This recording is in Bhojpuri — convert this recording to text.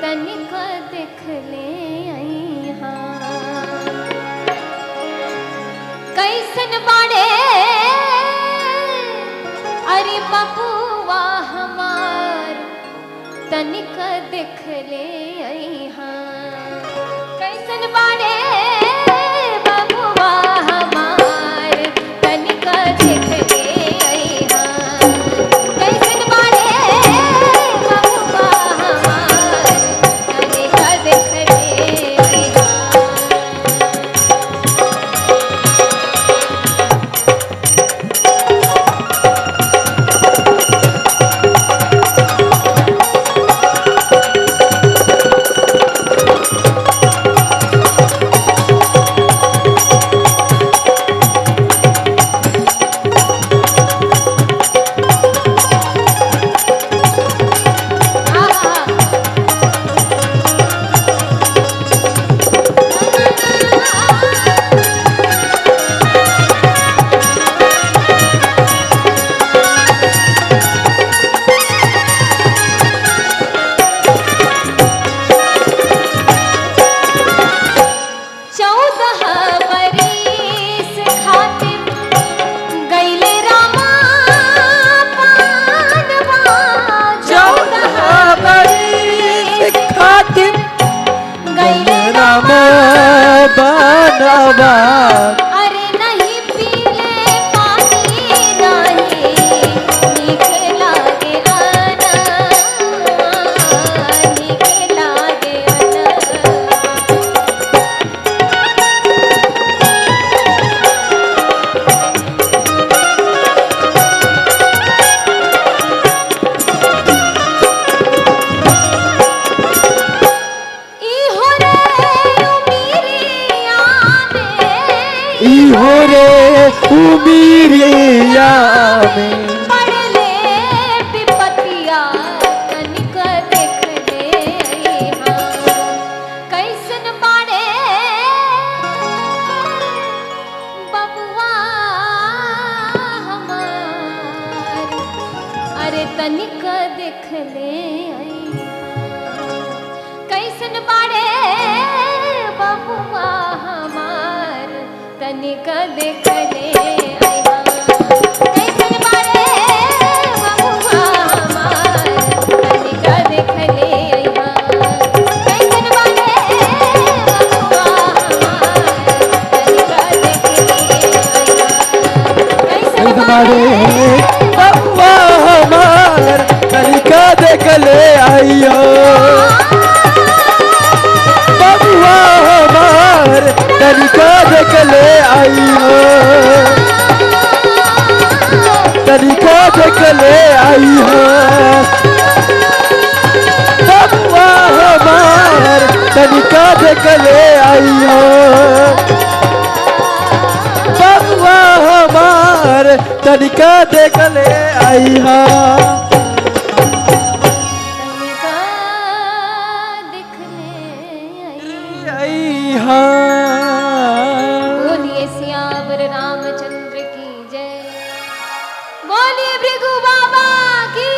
तनिक देख ले अइहा कैसन बाड़े अरे बबुआ हमार तनिक देख ले अइहा कैसन बाड़े बबुआ हमार तनिक देख ले अइहा कैसन बाड़े बबुआ हमार तनिक देख ले अइहा अरे नहीं पीले पानी नहीं नीक लागे आना नीक लागे आना इहो रे उमीरिया में पड़ले विपतिया तनिक देख ले अइहा कैसन बाड़े बबुआ हमार अरे तनिक देख ले अइहा कैसन बाड़े बबुआ हमार तनिक देख ले अइहा कैसन बाड़े बबुआ हमार तनिक देख ले अइहा कैसन बाड़े बबुआ हमार तनिक देख ले अइहा कैसन बाड़े बबुआ हमार तनिका देख ले आइयो बबुआ हमार तनिका देख ले आइयो तनिका देख ले आइयो बबुआ हमार तनिका देख ले आइयो बबुआ हमार तनिका देख ले आइहा तनिका देख ले आइहा बोलिए सियावर रामचंद्र की जय बोलिए भृगु बाबा की